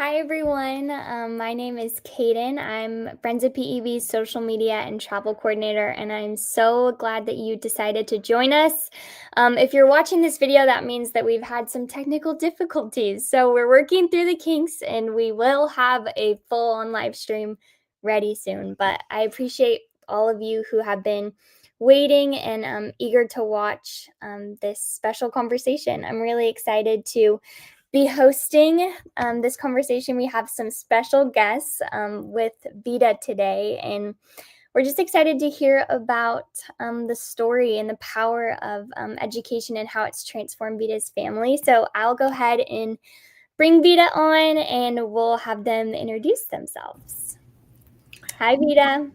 Hi, everyone. My name is Kaden. I'm Friends of PEB's social media and travel coordinator, and I'm so glad that you decided to join us. If you're watching this video, that means that we've had some technical difficulties. So we're working through the kinks, and we will have a full-on live stream ready soon. But I appreciate all of you who have been waiting and eager to watch this special conversation. I'm really excited to be hosting this conversation. We have some special guests with VEDA today, and we're just excited to hear about the story and the power of education and how it's transformed VEDA's family. So I'll go ahead and bring VEDA on, and we'll have them introduce themselves. Hi, VEDA.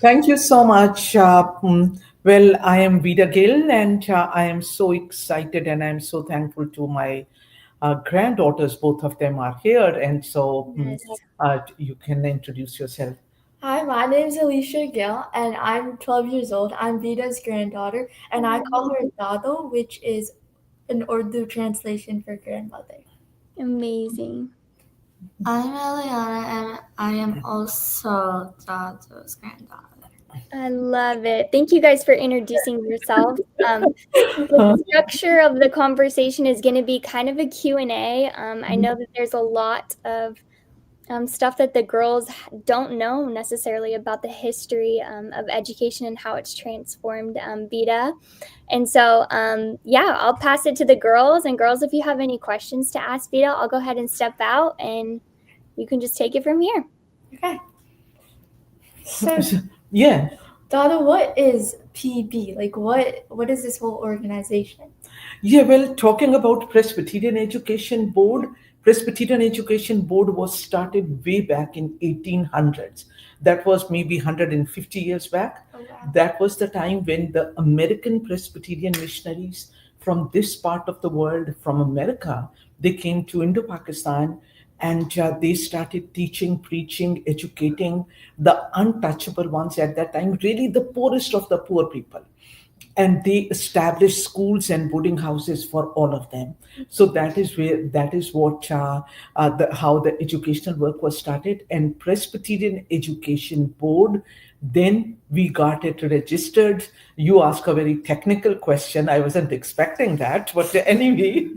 Thank you so much. Well, I am Vida Gill, and I am so excited and I'm so thankful to my granddaughters. Both of them are here, and so Yes. you can introduce yourself. Hi, my name is Alicia Gill, and I'm 12 years old. I'm Vida's granddaughter, and I call her Dado, which is an Urdu translation for grandmother. Amazing. I'm Eliana, and I am also Dado's granddaughter. I love it. Thank you guys for introducing yourselves. The structure of the conversation is going to be kind of a Q&A. I know that there's a lot of stuff that the girls don't know necessarily about the history of education and how it's transformed VEDA. And so, yeah, I'll pass it to the girls. And girls, if you have any questions to ask VEDA, I'll go ahead and step out and you can just take it from here. Okay. So, Yeah. Dado, what is PB? Like, what is this whole organization? Yeah, well, talking about Presbyterian Education Board, Presbyterian Education Board was started way back in 1800s. That was maybe 150 years back. Oh, wow. That was the time when the American Presbyterian missionaries from this part of the world, from America, they came to Indo-Pakistan, and they started teaching, preaching, educating the untouchable ones at that time, really the poorest of the poor people. And they established schools and boarding houses for all of them. So that is what how the educational work was started. And Presbyterian Education Board, then we got it registered. You ask a very technical question. I wasn't expecting that, but anyway,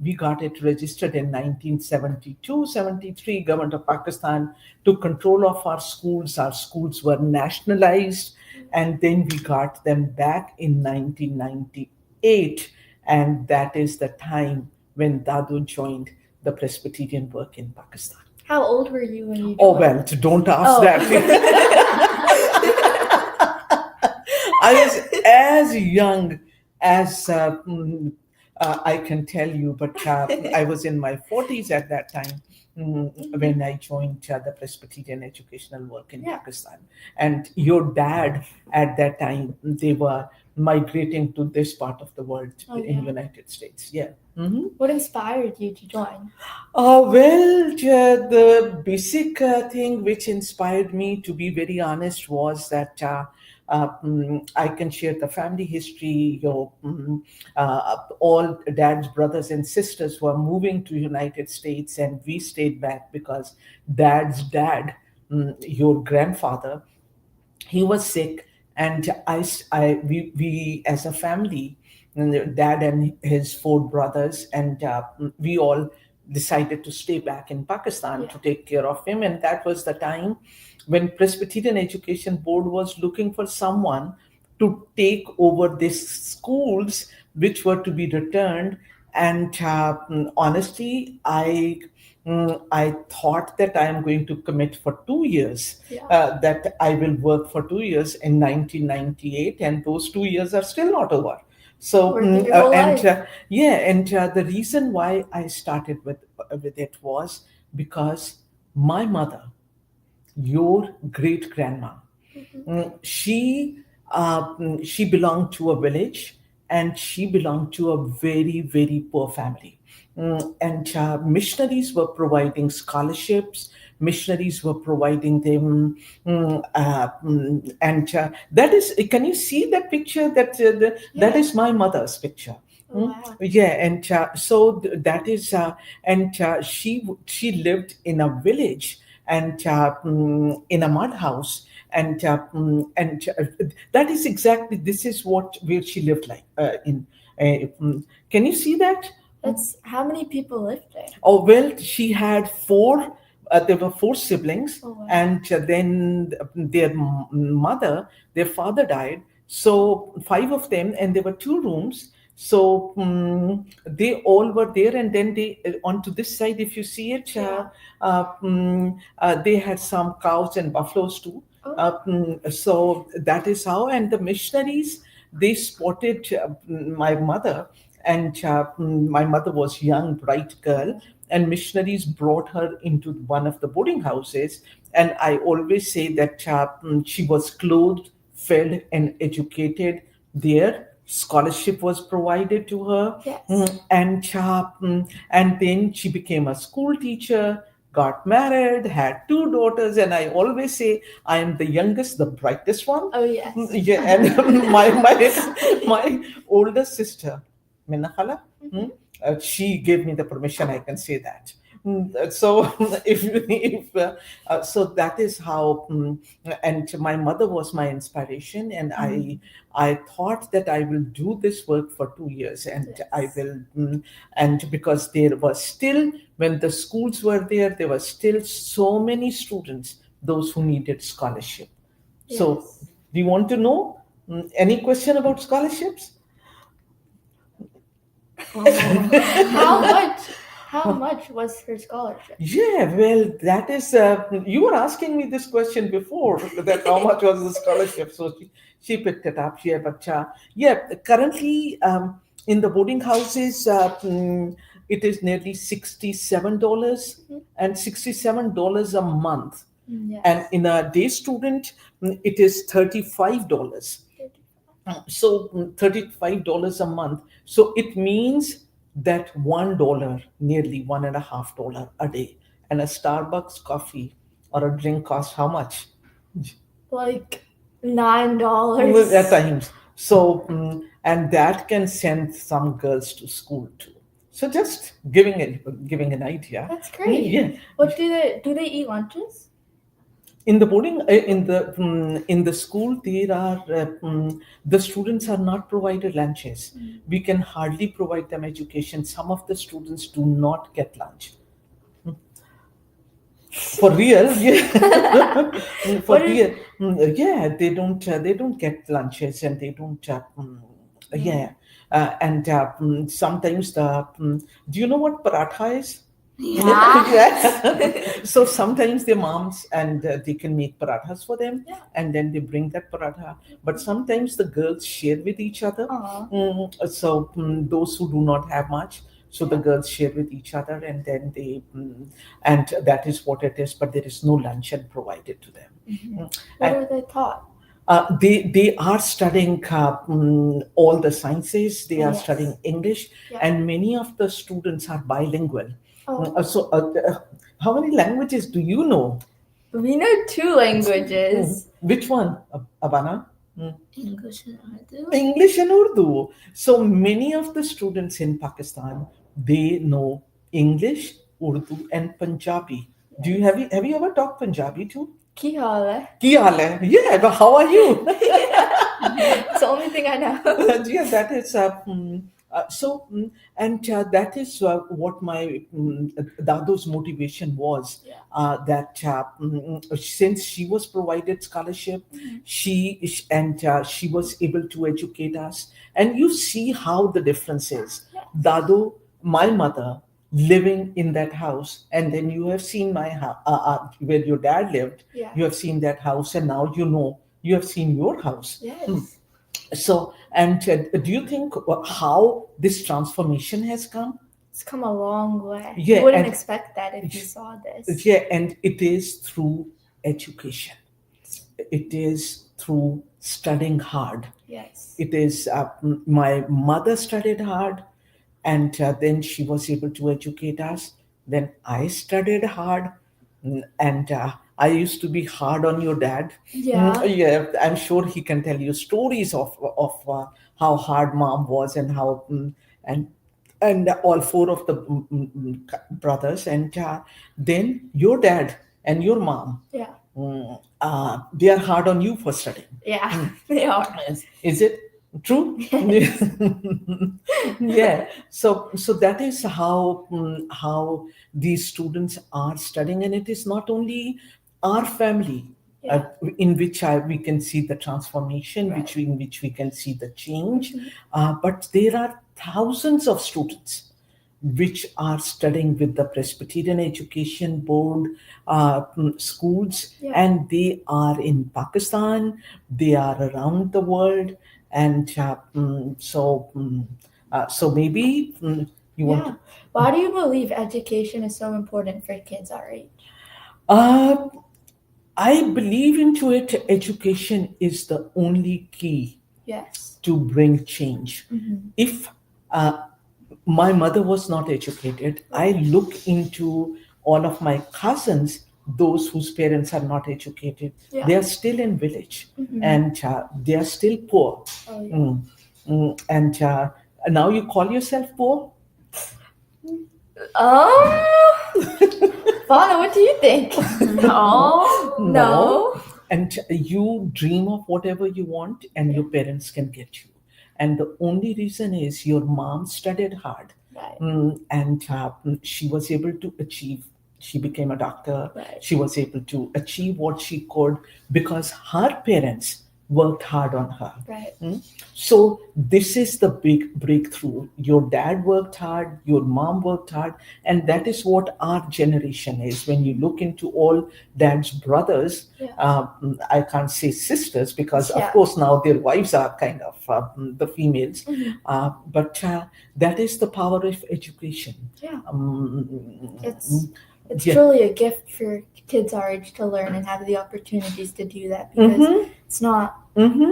we got it registered in 1972-73. Government of Pakistan took control of our schools. Our schools were nationalized. And then we got them back in 1998. And that is the time when Dadu joined the Presbyterian work in Pakistan. How old were you when you joined? Oh, well, don't ask that. I was as young as I can tell you, but I was in my 40s at that time. When I joined the Presbyterian educational work in Pakistan. And your dad at that time, they were migrating to this part of the world in United States. Yeah. Mm-hmm. What inspired you to join? Well, the basic thing which inspired me, to be very honest, was that I can share the family history. All dad's brothers and sisters were moving to United States, and we stayed back because dad's dad, your grandfather, he was sick, and we as a family, dad and his 4 brothers, and we all decided to stay back in Pakistan to take care of him. And that was the time when Presbyterian Education Board was looking for someone to take over these schools which were to be returned. And honestly, I thought that I am going to commit for 2 years, that I will work for 2 years in 1998, and those 2 years are still not over. So, the reason why I started with it was because my mother, your great grandma, she belonged to a village, and she belonged to a very, very poor family. And missionaries were providing scholarships. Missionaries were providing them, and that is. Can you see that picture? That is my mother's picture. Oh, wow. Yeah, and so that is, and she lived in a village and in a mud house, and that is exactly this is what where she lived like in. Can you see that? That's how many people live there? Oh, well, she had four, there were four siblings, Oh, wow. and then mother, their father died. So, five of them, and there were two rooms. So, they all were there, and then they, onto this side, if you see it, Yeah. they had some cows and buffaloes too. Oh. So, that is how, and the missionaries, they spotted my mother, and my mother was young bright girl, and missionaries brought her into one of the boarding houses, and I always say that she was clothed, fed, and educated there. Scholarship was provided to her. Yes. And then she became a school teacher, got married, had two daughters, and I always say I am the youngest, the brightest one. Oh, yes. Yeah, and my older sister, Minakala, she gave me the permission. I can say that. So so that is how, and my mother was my inspiration, and I thought that I will do this work for 2 years, and Yes. I will, and because there was still, when the schools were there were still so many students, those who needed scholarship. So, Yes. do you want to know any question about scholarships? How much? How much was her scholarship? Yeah, well, that is, you were asking me this question before, that how much was the scholarship. So she picked it up. Yeah, but currently in the boarding houses, it is nearly $67 and $67 a month. Yes. And in a day student, it is $35. So $35 a month. So it means that $1, nearly $1.50 a day, and a Starbucks coffee or a drink costs how much? Like $9. At times. So and that can send some girls to school too. So just giving an idea. That's great. Yeah. What do they eat lunches? In the boarding in the school, there are the students are not provided lunches. We can hardly provide them education. Some of the students do not get lunch. For real, yeah. For What is- real, yeah, they don't get lunches, and they don't yeah. And sometimes do you know what paratha is? Yeah. Yeah. So sometimes their moms, and they can make parathas for them, Yeah. and then they bring that paratha. But sometimes the girls share with each other. Aw. So those who do not have much, so the girls share with each other, and then they, and that is what it is. But there is no luncheon provided to them. What are they taught? They are studying all the sciences. They are Yes. studying English, Yeah. and many of the students are bilingual. Oh. So, how many languages do you know? We know 2 languages. Which one, Abana? English and Urdu. English and Urdu. So many of the students in Pakistan, they know English, Urdu, and Punjabi. Do you have you ever talked Punjabi too? Ki hal hai? Ki haal hai? Yeah, but how are you? It's the only thing I know. Yeah, that is so, and that is what my Dado's motivation was. Yeah. That since she was provided scholarship, she was able to educate us, and you see how the difference is. Yeah. Dado, my mother, living in that house, and then you have seen my where your dad lived. Yeah. You have seen that house, and now you have seen your house. Yes. So, and do you think how this transformation has come? It's come a long way. Yeah, You wouldn't and- expect that if you saw this. Yeah, and it is through education. It is through studying hard. Yes. It is my mother studied hard, and then she was able to educate us. Then I studied hard, and I used to be hard on your dad. Yeah. Yeah, I'm sure he can tell you stories of how hard mom was, and how and all four of the brothers, and then your dad and your mom, Yeah. they are hard on you for studying. Yeah, they are. Is it true? Yes. Yeah. So that is how these students are studying, and it is not only our family. Yeah. In which we can see the transformation, Right. in which we can see the change, Mhm. but there are thousands of students which are studying with the Presbyterian Education Board schools, Yeah. and they are in Pakistan, they are around the world, and so maybe you want Yeah. to. Why do you believe education is so important for kids our age? Uh, I believe into it. Education is the only key Yes. to bring change. Mhm. If my mother was not educated, I look into all of my cousins, those whose parents are not educated. Yeah. They are still in village, Mhm. and they are still poor. Oh, yeah. And now you call yourself poor? Fauna, what do you think? No. No. And you dream of whatever you want, and your parents can get you. And the only reason is your mom studied hard, Right. and she was able to achieve. She became a doctor. Right. She was able to achieve what she could because her parents worked hard on her. Right. So this is the big breakthrough. Your dad worked hard, your mom worked hard, and that is what our generation is. When you look into all dad's brothers, Yes. I can't say sisters because, Yeah. of course, now their wives are kind of the females. But that is the power of education. Yeah. It's It's truly a gift for kids our age to learn and have the opportunities to do that because it's not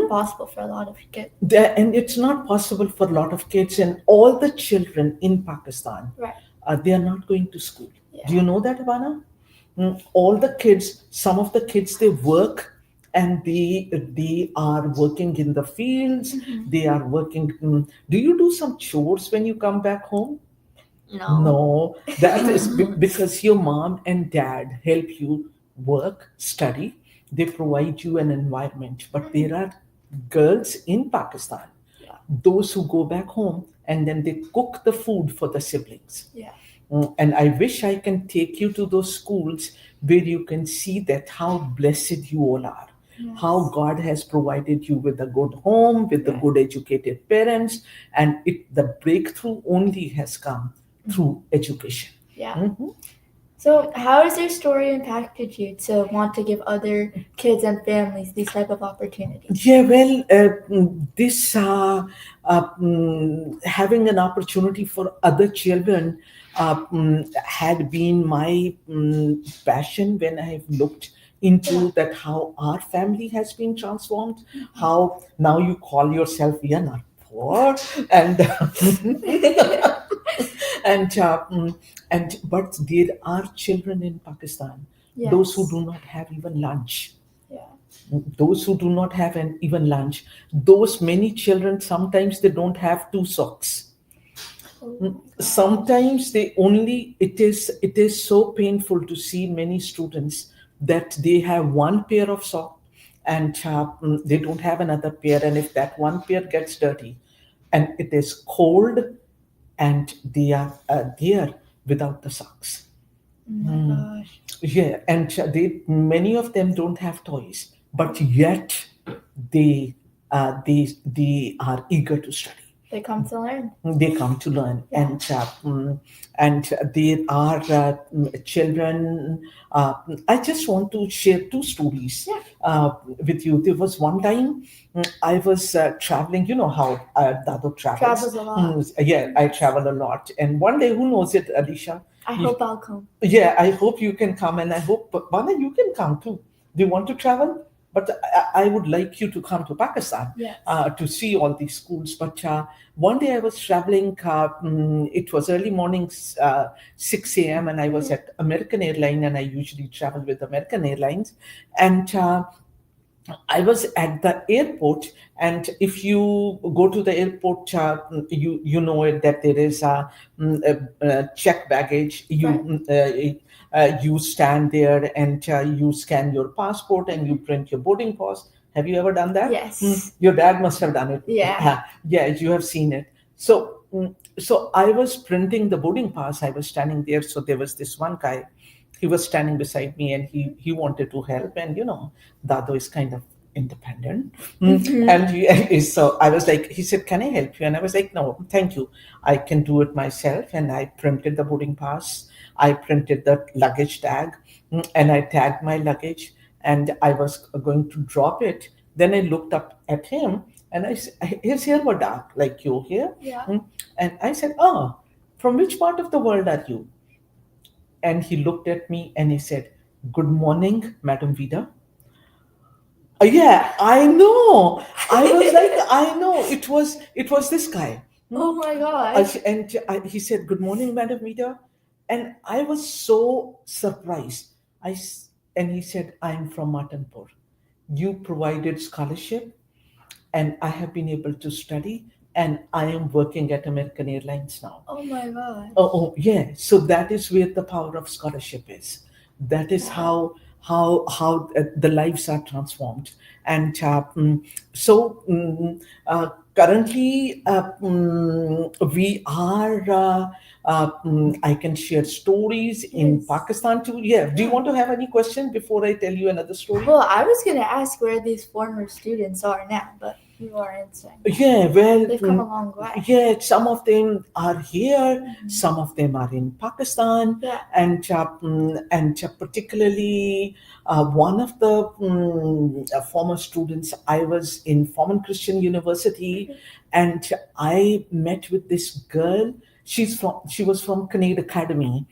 possible for a lot of kids. And it's not possible for a lot of kids, and all the children in Pakistan, Right. they are not going to school. Yeah. Do you know that, Ivana? All the kids, some of the kids, they work, and they are working in the fields. They are working. Do you do some chores when you come back home? No, that is because your mom and dad help you work, study. They provide you an environment. But there are girls in Pakistan, those who go back home and then they cook the food for the siblings. Yeah. And I wish I can take you to those schools where you can see that how blessed you all are. Yes. How God has provided you with a good home, with the good educated parents, and the breakthrough only has come through education. Yeah. So how has their story impacted you to want to give other kids and families these type of opportunities? Yeah, well, this having an opportunity for other children had been my passion when I have looked into that how our family has been transformed, how now you call yourself, we are not poor, and and but there are children in Pakistan, those who do not have even lunch. Those who do not have even lunch, those many children, sometimes they don't have two socks. Sometimes they only, it is so painful to see many students that they have one pair of socks, and they don't have another pair, and if that one pair gets dirty and it is cold, and they are there without the socks. Oh my gosh. Yeah, and many of them don't have toys, but yet they are eager to study. They come to learn. They come to learn, and there are children. I just want to share two stories with you. There was one time I was traveling. You know how Dado travels. Travels a lot. Yeah, I travel a lot, and one day, who knows it, Alicia? I hope I'll come. Yeah, I hope you can come, and I hope, Bana, you can come too. Do you want to travel? But I would like you to come to Pakistan to see all these schools. But one day I was traveling, it was early morning, 6 a.m., and I was at American Airlines, and I usually travel with American Airlines. And I was at the airport, and if you go to the airport, you know it that there is a check baggage. You stand there and you scan your passport and you print your boarding pass. Have you ever done that? Yes. Your dad must have done it. Yeah. Yeah, you have seen it. So I was printing the boarding pass. I was standing there. So there was this one guy. He was standing beside me, and he wanted to help. And Dado is kind of independent. And so I was like, he said, "Can I help you?" And I was like, "No, thank you. I can do it myself." And I printed the boarding pass. I printed the luggage tag, and I tagged my luggage, and I was going to drop it. Then I looked up at him, and his hair were dark, like your hair. Yeah. And I said, "Oh, from which part of the world are you?" And he looked at me and he said, "Good morning, Madam Vida." Yeah, I know. I was like, I know. It was this guy. Oh my gosh. And he said, "Good morning, Madam Vida," and I was so surprised. And he said, "I'm from Matanpur. You provided scholarship, and I have been able to study, and I am working at American Airlines now." Oh my god. Oh, yeah. So that is where the power of scholarship is. That is how the lives are transformed. And currently we are. I can share stories in Pakistan too. Yeah. Do you want to have any question before I tell you another story? Well, I was gonna ask where these former students are now, but you are answering. Yeah, well, They've come a long way. yeah, some of them are here, some of them are in Pakistan, Yeah. and particularly one of the former students. I was in Forman Christian University, and I met with this girl. She was from Canadian Academy,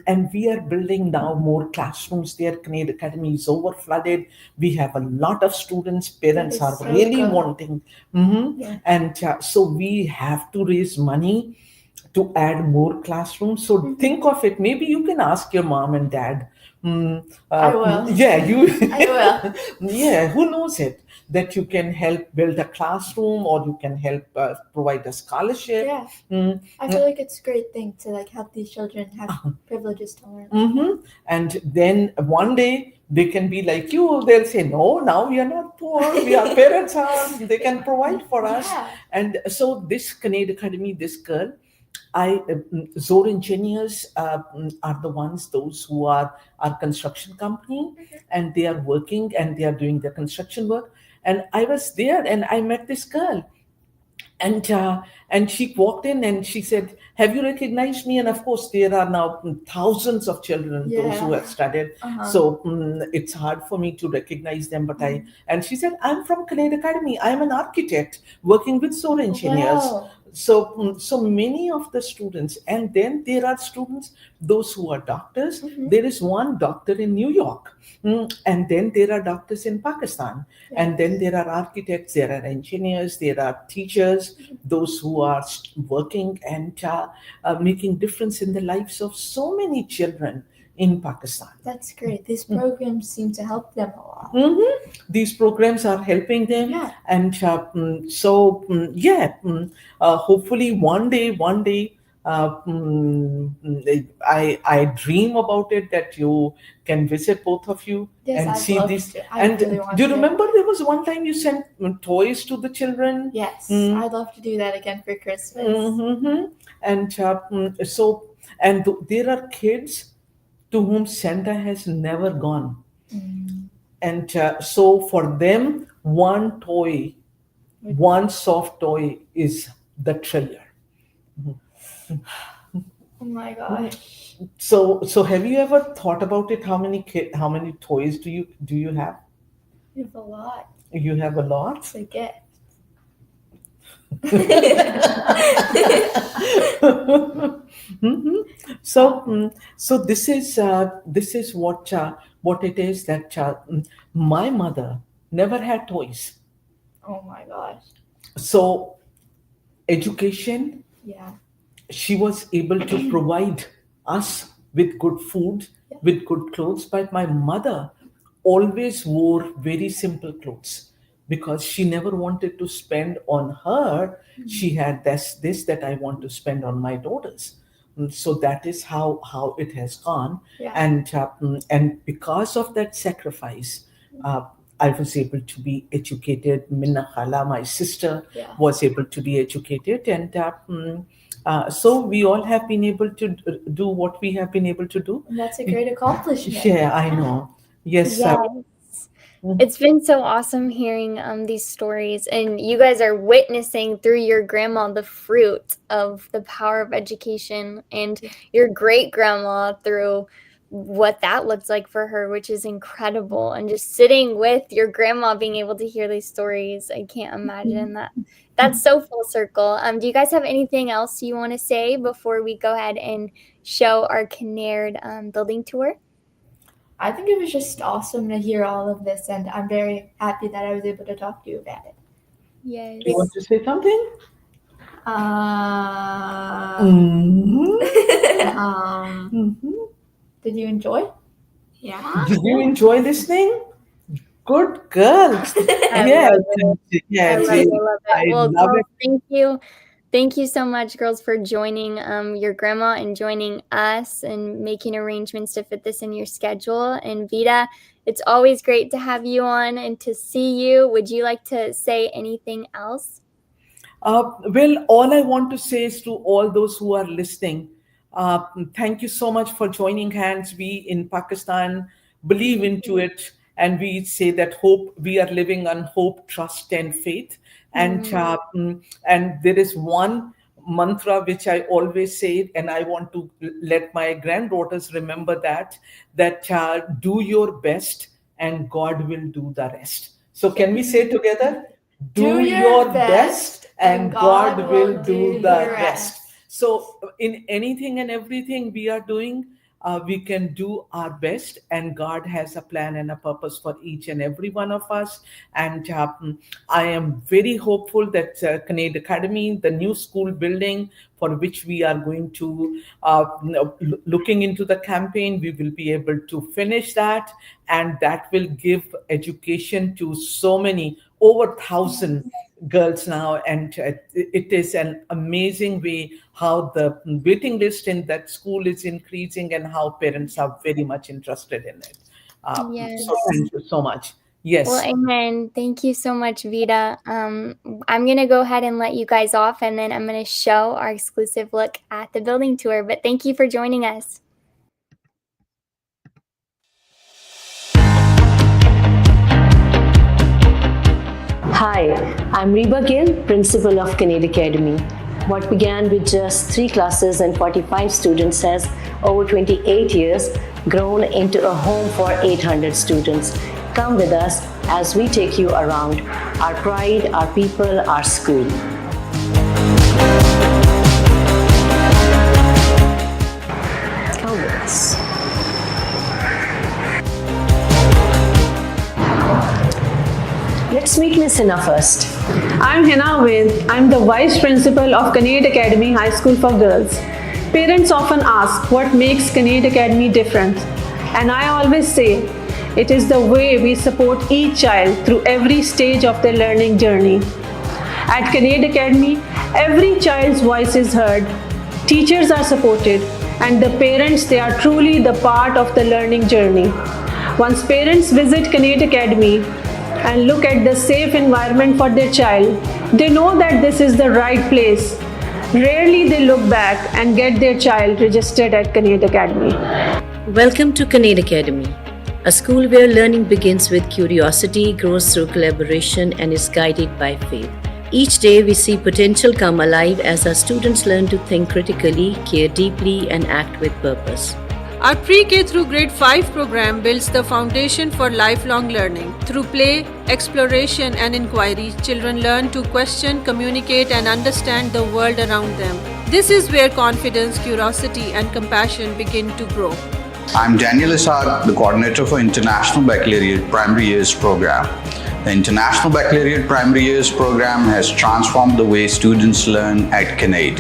and we are building now more classrooms there. Canadian Academy is over flooded. We have a lot of students. Parents is are so really good. wanting, Yeah. and so we have to raise money to add more classrooms. So think of it. Maybe you can ask your mom and dad. I will. Yeah, you. I will. Yeah, who knows it? That you can help build a classroom, or you can help provide a scholarship. Yeah. I feel like it's a great thing to help these children have privileges to learn. And then one day they can be like you. They'll say, "No, now we are not poor. We are parents are. They can provide for us." Yeah. And so this Canadian Academy, this girl, Zor engineers are the ones, those who are our construction company, and they are working and they are doing the construction work. And I was there and I met this girl, and she walked in and she said, "Have you recognized me?" And of course, there are now thousands of children, those who have studied. So it's hard for me to recognize them. But and she said, "I'm from Canadian Academy. I'm an architect working with Zor engineers." Wow. So many of the students, and then there are students, those who are doctors. There is one doctor in New York, and then there are doctors in Pakistan, and then there are architects, there are engineers, there are teachers, those who are working and making difference in the lives of so many children in Pakistan. That's great. These programs seem to help them a lot. These programs are helping them. Yeah. And hopefully one day I dream about it, that you can visit, both of you, Yes, and I'd see love these. to. I And really want do you to. remember there was one time you sent toys to the children? Yes, I'd love to do that again for Christmas. And there are kids to whom Santa has never gone. And so for them, one toy, one soft toy is the treasure. Oh my gosh. So have you ever thought about it? How many toys do you have? You have a lot. You have a lot. It's a gift. So this is what it is, that my mother never had toys. Oh my gosh. So education, Yeah. she was able to provide us with good food, with good clothes. But my mother always wore very simple clothes because she never wanted to spend on her. She had this that I want to spend on my daughters. So that is how it has gone. Yeah. And because of that sacrifice, I was able to be educated. Minna Khala, my sister, Yeah. was able to be educated, and so we all have been able to do what we have been able to do. And that's a great accomplishment. Yeah, I know. Yes. Yes. It's been so awesome hearing these stories, and you guys are witnessing through your grandma the fruit of the power of education, and your great grandma through what that looks like for her, which is incredible. And just sitting with your grandma, being able to hear these stories, I can't imagine that. That's so full circle. Do you guys have anything else you want to say before we go ahead and show our Kinnaird building tour? I think it was just awesome to hear all of this, and I'm very happy that I was able to talk to you about it. Yes. Do you want to say something? Did you enjoy? Yeah. Did you enjoy listening? Good girls. I love it. Yes, I love it. I Well, love girls, it. thank you. Thank you so much, girls, for joining your grandma and joining us and making arrangements to fit this in your schedule. And Vida, it's always great to have you on and to see you. Would you like to say anything else? Well, all I want to say is to all those who are listening, thank you so much for joining hands. We in Pakistan believe into it, and we say that hope, we are living on hope, trust, and faith. And there is one mantra which I always say, and I want to let my granddaughters remember that do your best and God will do the rest. So can we say together? Do your best and God will do the rest. So in anything and everything we are doing, we can do our best, and God has a plan and a purpose for each and every one of us. And I am very hopeful that Kinnaird Academy, the new school building for which we are going to looking into the campaign, we will be able to finish that, and that will give education to so many, over 1,000 girls now, and it is an amazing way how the waiting list in that school is increasing and how parents are very much interested in it. Yes. So thank you so much. Yes. Well, amen. Thank you so much, Vida. I'm going to go ahead and let you guys off, and then I'm going to show our exclusive look at the building tour. But thank you for joining us. Hi, I'm Reba Gill, Principal of Kinnaird Academy. What began with just 3 classes and 45 students has, over 28 years, grown into a home for 800 students. Come with us as we take you around our pride, our people, our school. Come with us. Let's meet Miss Hina first. I'm Hina Ved. I'm the Vice Principal of Kinnaird Academy High School for Girls. Parents often ask what makes Kinnaird Academy different. And I always say, it is the way we support each child through every stage of their learning journey. At Kinnaird Academy, every child's voice is heard, teachers are supported, and the parents, they are truly the part of the learning journey. Once parents visit Kinnaird Academy and look at the safe environment for their child, they know that this is the right place. Rarely they look back and get their child registered at Kinnaird Academy. Welcome to Kinnaird Academy, a school where learning begins with curiosity, grows through collaboration, and is guided by faith. Each day we see potential come alive as our students learn to think critically, care deeply, and act with purpose. Our pre-K through grade 5 program builds the foundation for lifelong learning. Through play, exploration, and inquiry, children learn to question, communicate, and understand the world around them. This is where confidence, curiosity, and compassion begin to grow. I'm Daniel Isaac, the coordinator for International Baccalaureate Primary Years program. The International Baccalaureate Primary Years program has transformed the way students learn at Kinnaird.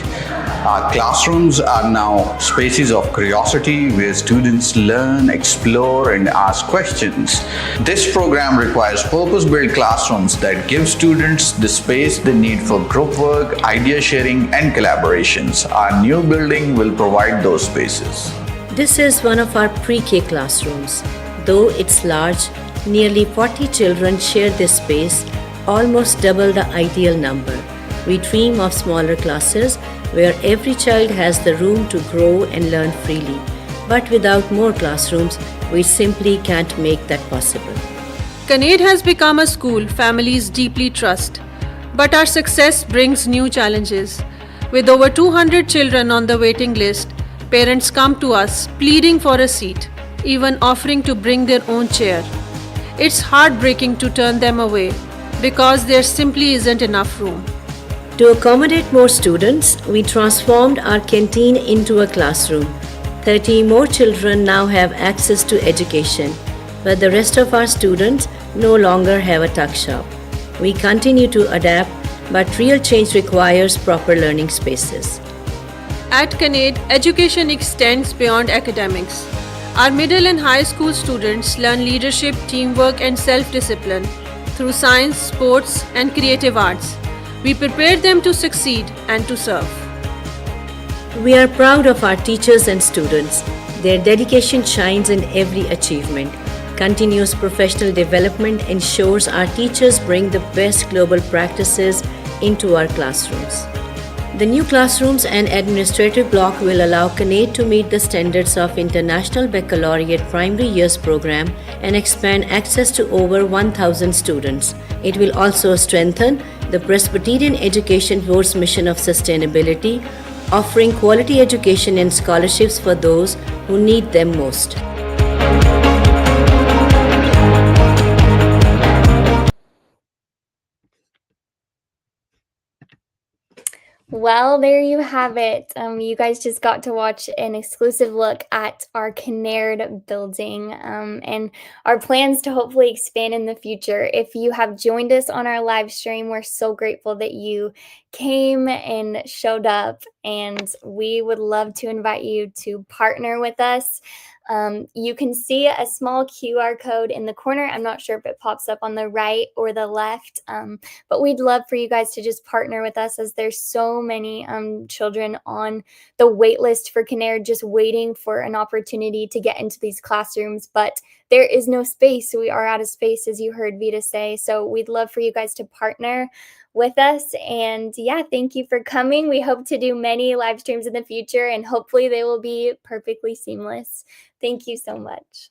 Our classrooms are now spaces of curiosity where students learn, explore, and ask questions. This program requires purpose-built classrooms that give students the space they need for group work, idea sharing, and collaborations. Our new building will provide those spaces. This is one of our pre-K classrooms. Though it's large, nearly 40 children share this space, almost double the ideal number. We dream of smaller classes where every child has the room to grow and learn freely. But without more classrooms, we simply can't make that possible. Canade has become a school families deeply trust. But our success brings new challenges. With over 200 children on the waiting list, parents come to us pleading for a seat, even offering to bring their own chair. It's heartbreaking to turn them away because there simply isn't enough room. To accommodate more students, we transformed our canteen into a classroom. 30 more children now have access to education, but the rest of our students no longer have a tuck shop. We continue to adapt, but real change requires proper learning spaces. At Canade, education extends beyond academics. Our middle and high school students learn leadership, teamwork, and self-discipline through science, sports, and creative arts. We prepare them to succeed and to serve. We are proud of our teachers and students. Their dedication shines in every achievement. Continuous professional development ensures our teachers bring the best global practices into our classrooms. The new classrooms and administrative block will allow Canade to meet the standards of International Baccalaureate Primary Years program and expand access to over 1,000 students. It will also strengthen the Presbyterian Education Board's mission of sustainability, offering quality education and scholarships for those who need them most. Well, there you have it. You guys just got to watch an exclusive look at our Kinnaird building and our plans to hopefully expand in the future. If you have joined us on our live stream, we're so grateful that you came and showed up, and we would love to invite you to partner with us. You can see a small QR code in the corner. I'm not sure if it pops up on the right or the left, but we'd love for you guys to just partner with us, as there's so many children on the wait list for Kinnaird just waiting for an opportunity to get into these classrooms, but there is no space. We are out of space, as you heard Veda say. So we'd love for you guys to partner with us. And yeah, thank you for coming. We hope to do many live streams in the future, and hopefully they will be perfectly seamless. Thank you so much.